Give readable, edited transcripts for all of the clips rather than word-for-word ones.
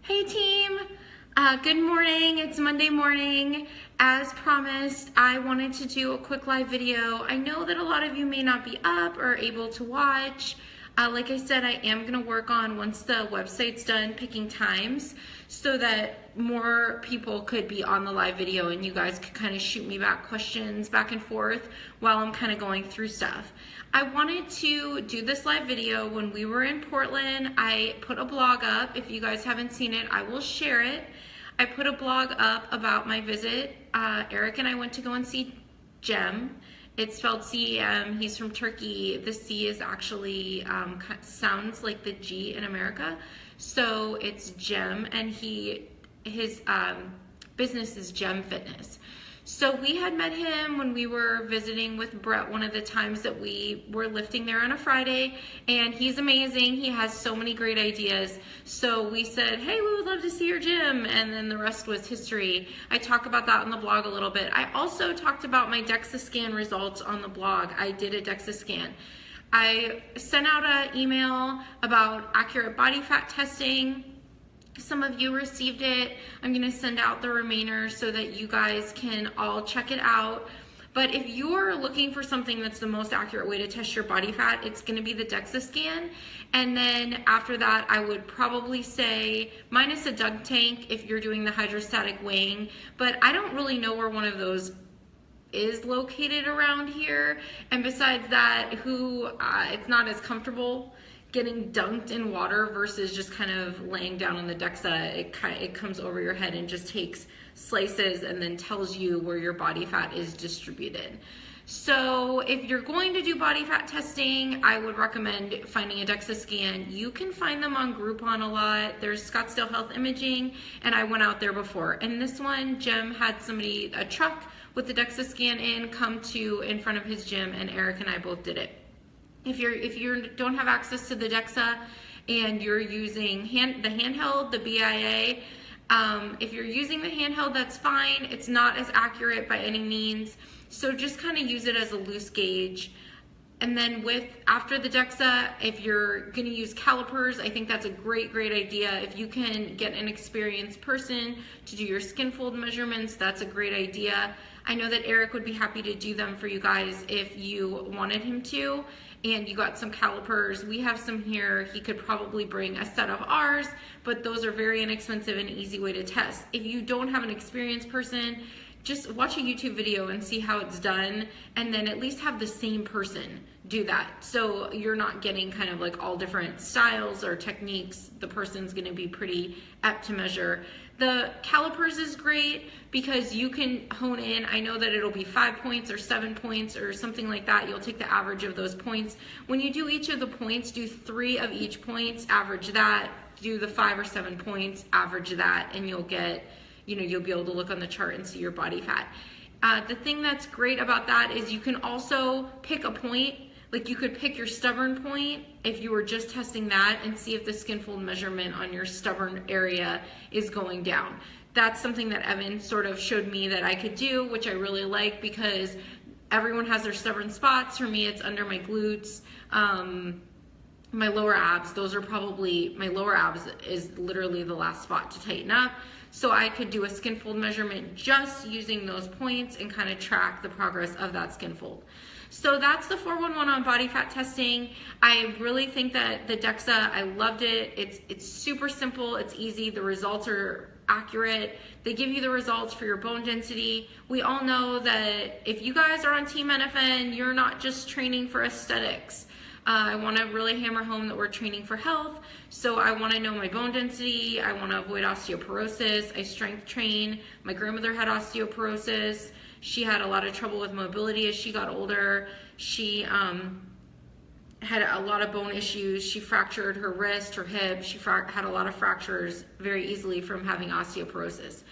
Hey team, good morning. It's Monday morning. As promised, I wanted to do a quick live video. I know that a lot of you may not be up or able to watch. Like I said, I am going to work on, once the website's done, picking times so that more people could be on the live video and you guys could kind of shoot me back questions back and forth while I'm kind of going through stuff. I wanted to do this live video when we were in Portland. I put a blog up. If you guys haven't seen it, I will share it. I put a blog up about my visit. Eric and I went to go and see Jem. It's spelled C-E-M. He's from Turkey. The C is actually sounds like the G in America. So it's Jem, and his business is Jem Fitness. So we had met him when we were visiting with Brett one of the times that we were lifting there on a Friday, and he's amazing. He has so many great ideas. So we said, hey, we would love to see your gym, and then the rest was history. I talk about that on the blog a little bit. I also talked about my Dexa scan results on the blog. I did a Dexa scan. I sent out an email about accurate body fat testing. Some of you received it. I'm going to send out the remainder so that you guys can all check it out. But if you're looking for something that's the most accurate way to test your body fat, it's going to be the Dexa scan. And then after that, I would probably say minus a dunk tank if you're doing the hydrostatic weighing. But I don't really know where one of those is located around here. And besides that, it's not as comfortable getting dunked in water versus just kind of laying down on the Dexa. It comes over your head and just takes slices and then tells you where your body fat is distributed. So if you're going to do body fat testing, I would recommend finding a Dexa scan. You can find them on Groupon a lot. There's Scottsdale Health Imaging, and I went out there before. And this one, Jem had a truck with the Dexa scan come to in front of his gym, and Eric and I both did it. If you don't have access to the Dexa and you're using the handheld, the BIA, if you're using the handheld, that's fine. It's not as accurate by any means. So just kind of use it as a loose gauge. And then after the Dexa, if you're going to use calipers, I think that's a great idea. If you can get an experienced person to do your skin fold measurements, that's a great idea. I know that Eric would be happy to do them for you guys if you wanted him to, and you got some calipers. We have some here. He could probably bring a set of ours, but those are very inexpensive and easy way to test. If you don't have an experienced person, just watch a YouTube video and see how it's done, and then at least have the same person do that. So you're not getting kind of like all different styles or techniques. The person's gonna be pretty apt to measure. The calipers is great because you can hone in. I know that it'll be 5 points or 7 points or something like that. You'll take the average of those points. When you do each of the points, do 3 of each points, average that, do the 5 or 7 points, average that, and you'll get, you'll be able to look on the chart and see your body fat. The thing that's great about that is you can also pick a point. Like you could pick your stubborn point if you were just testing that and see if the skin fold measurement on your stubborn area is going down. That's something that Evan sort of showed me that I could do, which I really like because everyone has their stubborn spots. For me, it's under my glutes, my lower abs. My lower abs is literally the last spot to tighten up. So I could do a skin fold measurement just using those points and kind of track the progress of that skin fold. So that's the 411 on body fat testing. I really think that the Dexa, I loved it. It's super simple, it's easy, the results are accurate. They give you the results for your bone density. We all know that if you guys are on Team NFN, you're not just training for aesthetics. I want to really hammer home that we're training for health. So I want to know my bone density. I want to avoid osteoporosis. I strength train. My grandmother had osteoporosis. She had a lot of trouble with mobility as she got older. She had a lot of bone issues. She fractured her wrist, her hip. She had a lot of fractures very easily from having osteoporosis.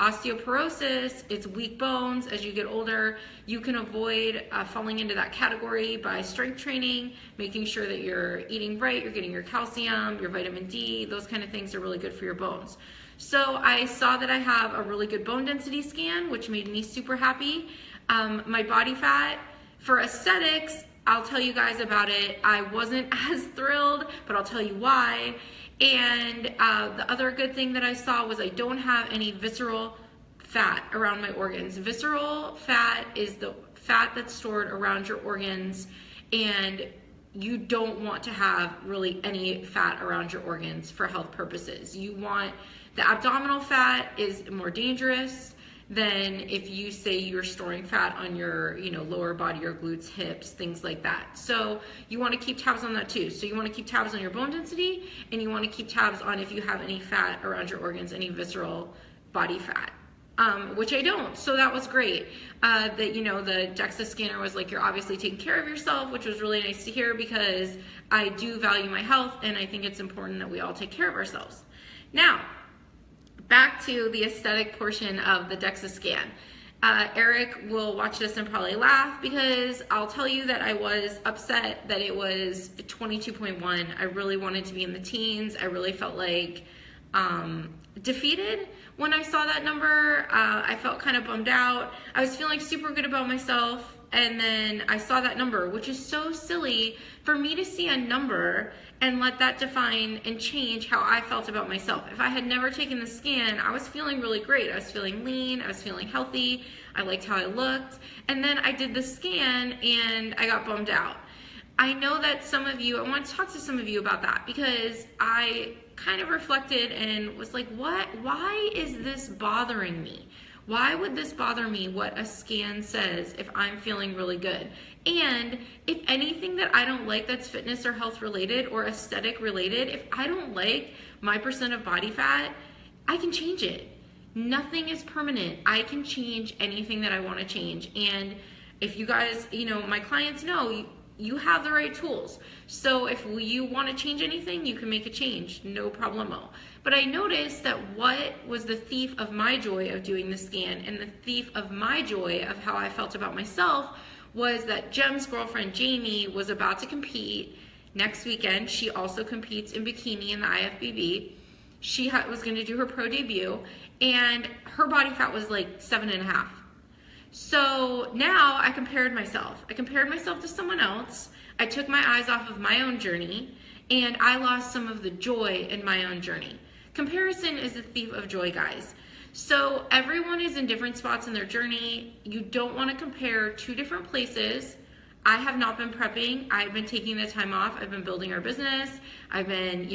Osteoporosis, it's weak bones. As you get older, you can avoid falling into that category by strength training, making sure that you're eating right, you're getting your calcium, your vitamin D. Those kind of things are really good for your bones. So I saw that I have a really good bone density scan, which made me super happy. My body fat, for aesthetics, I'll tell you guys about it. I wasn't as thrilled, but I'll tell you why. And the other good thing that I saw was I don't have any visceral fat around my organs. Visceral fat is the fat that's stored around your organs, and you don't want to have really any fat around your organs for health purposes. You want, the abdominal fat is more dangerous than if you say you're storing fat on your, lower body, your glutes, hips, things like that. So you want to keep tabs on that too. So you want to keep tabs on your bone density, and you want to keep tabs on if you have any fat around your organs, any visceral body fat. Which I don't, so that was great. The Dexa scanner was like, you're obviously taking care of yourself, which was really nice to hear, because I do value my health, and I think it's important that we all take care of ourselves. Now, back to the aesthetic portion of the Dexa scan. Eric will watch this and probably laugh, because I'll tell you that I was upset that it was 22.1. I really wanted to be in the teens. I really felt like defeated when I saw that number. I felt kind of bummed out. I was feeling super good about myself, and then I saw that number, which is so silly for me to see a number and let that define and change how I felt about myself. If I had never taken the scan, I was feeling really great. I was feeling lean, I was feeling healthy, I liked how I looked, and then I did the scan and I got bummed out. I know that some of you, I want to talk to some of you about that, because I kind of reflected and was like, why is this bothering me? Why would this bother me, what a scan says, if I'm feeling really good? And if anything that I don't like that's fitness or health related or aesthetic related, if I don't like my percent of body fat, I can change it. Nothing is permanent. I can change anything that I want to change. And if you guys, my clients know, you have the right tools. So if you want to change anything, you can make a change, no problemo. But I noticed that what was the thief of my joy of doing the scan, and the thief of my joy of how I felt about myself, was that Jem's girlfriend Jamie was about to compete next weekend. She also competes in bikini in the IFBB. She was going to do her pro debut, and her body fat was like 7.5. So now I compared myself. I compared myself to someone else. I took my eyes off of my own journey, and I lost some of the joy in my own journey. Comparison is the thief of joy, guys. So everyone is in different spots in their journey. You don't want to compare two different places. I have not been prepping. I've been taking the time off. I've been building our business. I've been,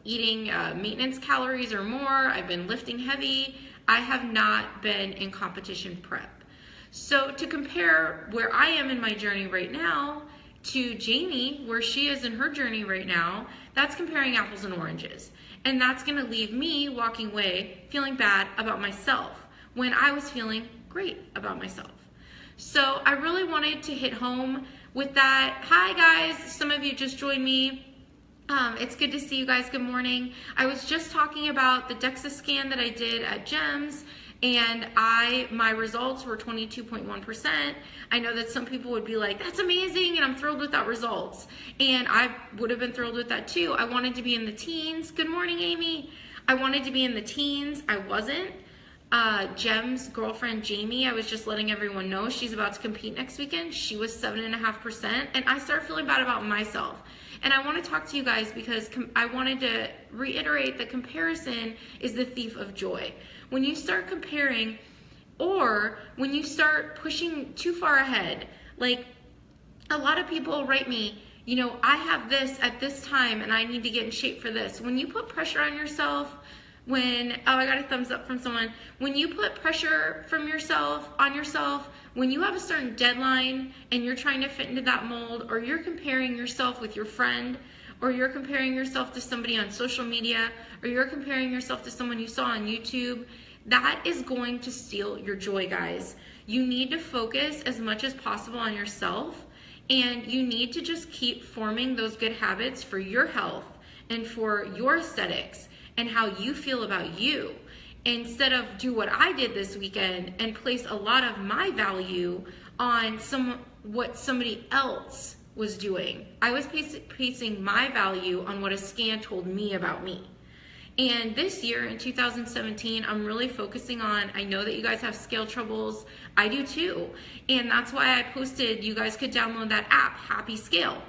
eating maintenance calories or more. I've been lifting heavy. I have not been in competition prep. So to compare where I am in my journey right now to Jamie, where she is in her journey right now, that's comparing apples and oranges. And that's gonna leave me walking away feeling bad about myself when I was feeling great about myself. So I really wanted to hit home with that. Hi guys, some of you just joined me. It's good to see you guys. Good morning. I was just talking about the Dexa scan that I did at Gems, and my results were 22.1%. I know that some people would be like, that's amazing, and I'm thrilled with that results. And I would have been thrilled with that too. I wanted to be in the teens. Good morning, Amy. I wanted to be in the teens. I wasn't. Jem's girlfriend, Jamie, I was just letting everyone know she's about to compete next weekend. She was 7.5%, and I started feeling bad about myself. And I want to talk to you guys because I wanted to reiterate that comparison is the thief of joy. When you start comparing, or when you start pushing too far ahead, like a lot of people write me, I have this at this time and I need to get in shape for this. When you put pressure on yourself, I got a thumbs up from someone. When you put pressure on yourself, when you have a certain deadline and you're trying to fit into that mold, or you're comparing yourself with your friend, or you're comparing yourself to somebody on social media, or you're comparing yourself to someone you saw on YouTube, that is going to steal your joy, guys. You need to focus as much as possible on yourself, and you need to just keep forming those good habits for your health and for your aesthetics and how you feel about you, instead of do what I did this weekend and place a lot of my value on what somebody else was doing. I was placing my value on what a scan told me about me. And this year in 2017, I'm really focusing on, I know that you guys have scale troubles. I do too. And that's why I posted, you guys could download that app, Happy Scale.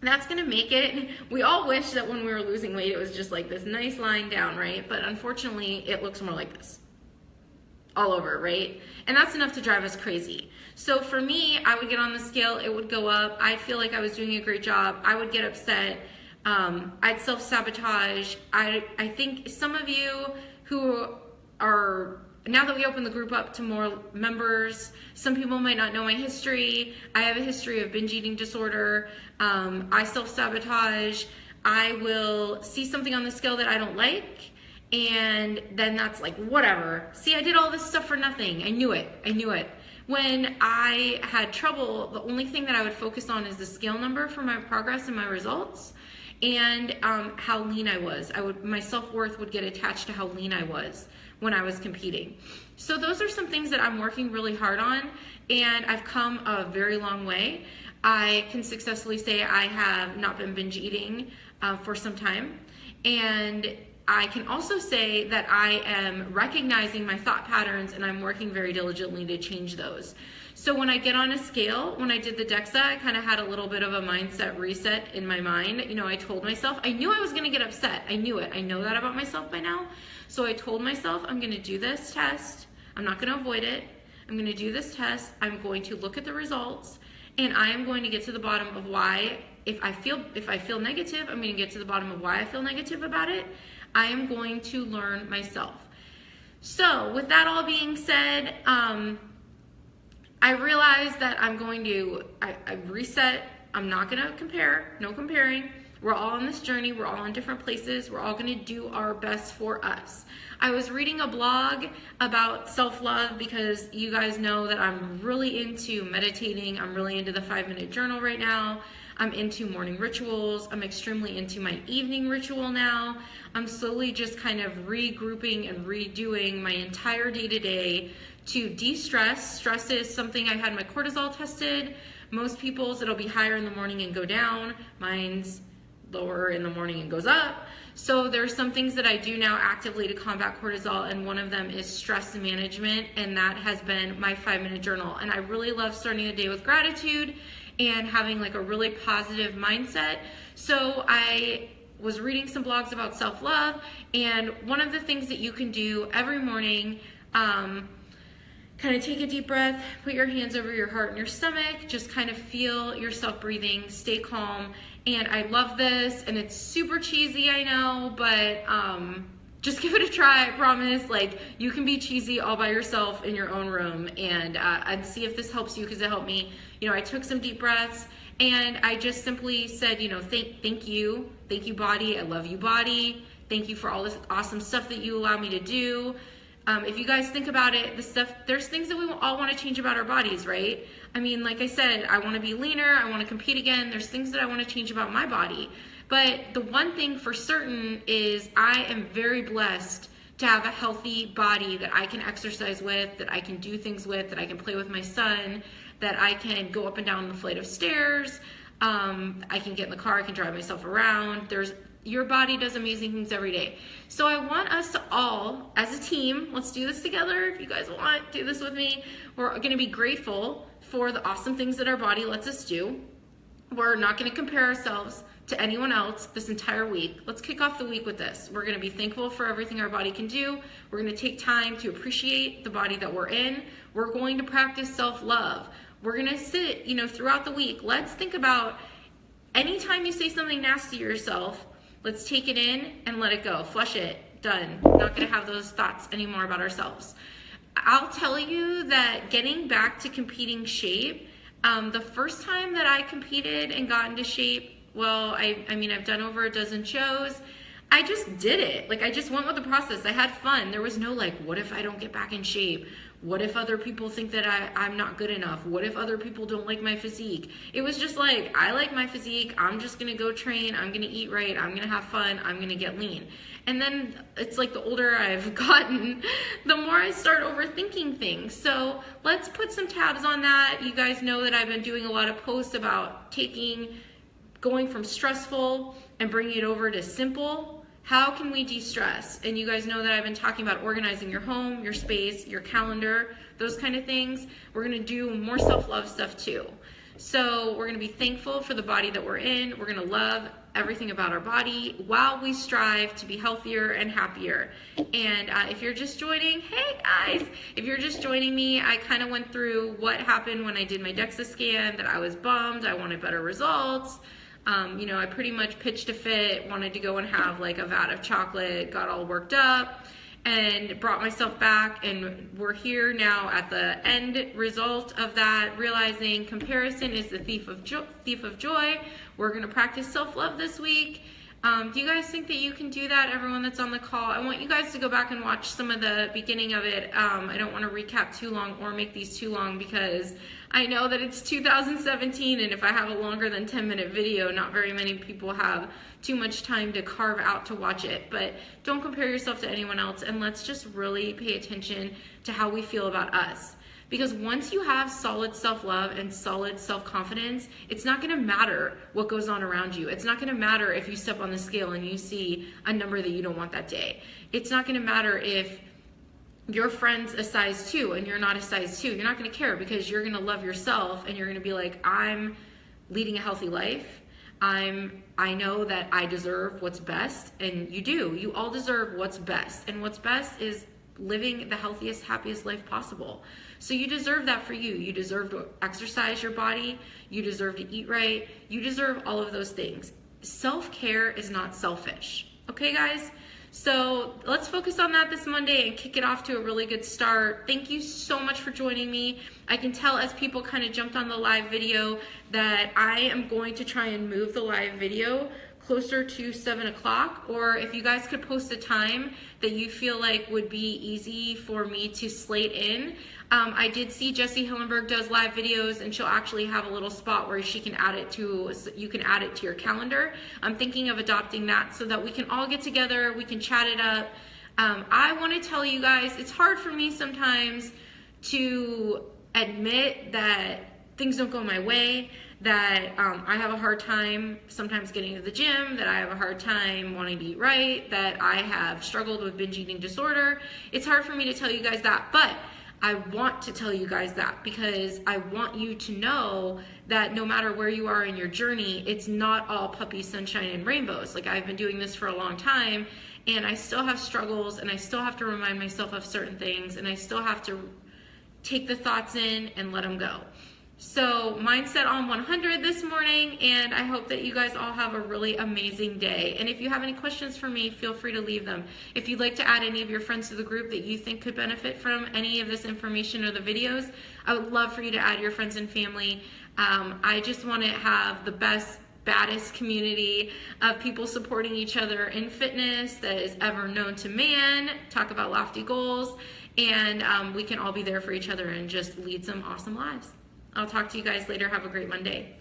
That's gonna make it, we all wish that when we were losing weight, it was just like this nice line down, right? But unfortunately, it looks more like this all over, right? And that's enough to drive us crazy. So for me, I would get on the scale, it would go up, I'd feel like I was doing a great job, I would get upset, I'd self-sabotage. I think some of you who are, now that we open the group up to more members, some people might not know my history. I have a history of binge eating disorder. I self-sabotage. I will see something on the scale that I don't like, and then that's like, whatever. See, I did all this stuff for nothing. I knew it. When I had trouble, the only thing that I would focus on is the scale number for my progress and my results, and how lean I was. My self-worth would get attached to how lean I was when I was competing. So those are some things that I'm working really hard on, and I've come a very long way. I can successfully say I have not been binge eating for some time, and I can also say that I am recognizing my thought patterns, and I'm working very diligently to change those. So when I get on a scale, when I did the Dexa, I kind of had a little bit of a mindset reset in my mind. You know, I told myself, I knew I was gonna get upset. I knew it. I know that about myself by now. So I told myself, I'm gonna do this test. I'm not gonna avoid it. I'm gonna do this test. I'm going to look at the results, and I am going to get to the bottom of why, if I feel negative, I'm gonna get to the bottom of why I feel negative about it. I am going to learn myself. So with that all being said, I realize that I'm going to, I reset. I'm not gonna compare, no comparing. We're all on this journey. We're all in different places. We're all gonna do our best for us. I was reading a blog about self-love because you guys know that I'm really into meditating. I'm really into the 5-minute journal right now. I'm into morning rituals. I'm extremely into my evening ritual now. I'm slowly just kind of regrouping and redoing my entire day-to-day to de-stress. Stress is something. I had my cortisol tested. Most people's it'll be higher in the morning and go down. Mine's lower in the morning and goes up. So there's some things that I do now actively to combat cortisol, and one of them is stress management, and that has been my 5-minute journal. And I really love starting the day with gratitude and having like a really positive mindset. So I was reading some blogs about self-love, and one of the things that you can do every morning, kind of take a deep breath, put your hands over your heart and your stomach, just kind of feel yourself breathing, stay calm. And I love this, and it's super cheesy, I know, but just give it a try, I promise. Like, you can be cheesy all by yourself in your own room, and see if this helps you, because it helped me. You know, I took some deep breaths, and I just simply said, you know, thank you body, I love you body, thank you for all this awesome stuff that you allow me to do. If you guys think about it, there's things that we all want to change about our bodies, right? I mean, like I said, I want to be leaner, I want to compete again, there's things that I want to change about my body. But the one thing for certain is I am very blessed to have a healthy body that I can exercise with, that I can do things with, that I can play with my son, that I can go up and down the flight of stairs, I can get in the car, I can drive myself around. Your body does amazing things every day. So I want us to all, as a team, let's do this together. If you guys want, do this with me. We're going to be grateful for the awesome things that our body lets us do. We're not going to compare ourselves to anyone else this entire week. Let's kick off the week with this. We're going to be thankful for everything our body can do. We're going to take time to appreciate the body that we're in. We're going to practice self-love. We're going to sit, you know, throughout the week. Let's think about anytime you say something nasty to yourself, let's take it in and let it go. Flush it. Done. Not going to have those thoughts anymore about ourselves. I'll tell you that getting back to competing shape, the first time that I competed and got into shape, well, I mean, I've done over a dozen shows. I just did it. Like, I just went with the process. I had fun. There was no like, what if I don't get back in shape? What if other people think that I'm not good enough? What if other people don't like my physique? It was just like, I like my physique. I'm just going to go train. I'm going to eat right. I'm going to have fun. I'm going to get lean. And then it's like the older I've gotten, the more I start overthinking things. So let's put some tabs on that. You guys know that I've been doing a lot of posts about going from stressful and bringing it over to simple. How can we de-stress? And you guys know that I've been talking about organizing your home, your space, your calendar, those kind of things. We're gonna do more self-love stuff too. So we're going to be thankful for the body that we're in. We're going to love everything about our body while we strive to be healthier and happier. And if you're just joining, hey guys, if you're just joining me, I kind of went through what happened when I did my Dexa scan, that I was bummed, I wanted better results. You know, I pretty much pitched a fit, wanted to go and have like a vat of chocolate, got all worked up, and brought myself back, and we're here now at the end result of that, realizing comparison is the thief of joy. We're going to practice self-love this week. Do you guys think that you can do that, everyone that's on the call? I want you guys to go back and watch some of the beginning of it. I don't want to recap too long or make these too long, because I know that it's 2017, and if I have a longer than 10-minute video, not very many people have too much time to carve out to watch it. But don't compare yourself to anyone else, and let's just really pay attention to how we feel about us. Because once you have solid self-love and solid self-confidence, it's not going to matter what goes on around you. It's not going to matter if you step on the scale and you see a number that you don't want that day. It's not going to matter if your friend's a size 2 and you're not a size 2. You're not going to care, because you're going to love yourself, and you're going to be like, I'm leading a healthy life. I know that I deserve what's best, and you do. You all deserve what's best, and what's best is living the healthiest, happiest life possible. So you deserve that for you. You deserve to exercise your body. You deserve to eat right. You deserve all of those things. Self-care is not selfish. Okay, guys? So let's focus on that this Monday and kick it off to a really good start. Thank you so much for joining me. I can tell as people kind of jumped on the live video that I am going to try and move the live video closer to 7 o'clock, or if you guys could post a time that you feel like would be easy for me to slate in. I did see Jessie Hillenberg does live videos, and she'll actually have a little spot where she can add it to, you can add it to your calendar. I'm thinking of adopting that so that we can all get together, we can chat it up. I want to tell you guys, it's hard for me sometimes to admit that things don't go my way, that I have a hard time sometimes getting to the gym, that I have a hard time wanting to eat right, that I have struggled with binge eating disorder. It's hard for me to tell you guys that, but I want to tell you guys that, because I want you to know that no matter where you are in your journey, it's not all puppy sunshine and rainbows. Like, I've been doing this for a long time, and I still have struggles, and I still have to remind myself of certain things, and I still have to take the thoughts in and let them go. So mindset on 100 this morning, and I hope that you guys all have a really amazing day. And if you have any questions for me, feel free to leave them. If you'd like to add any of your friends to the group that you think could benefit from any of this information or the videos, I would love for you to add your friends and family. I just want to have the baddest community of people supporting each other in fitness that is ever known to man, talk about lofty goals, and we can all be there for each other and just lead some awesome lives. I'll talk to you guys later. Have a great Monday.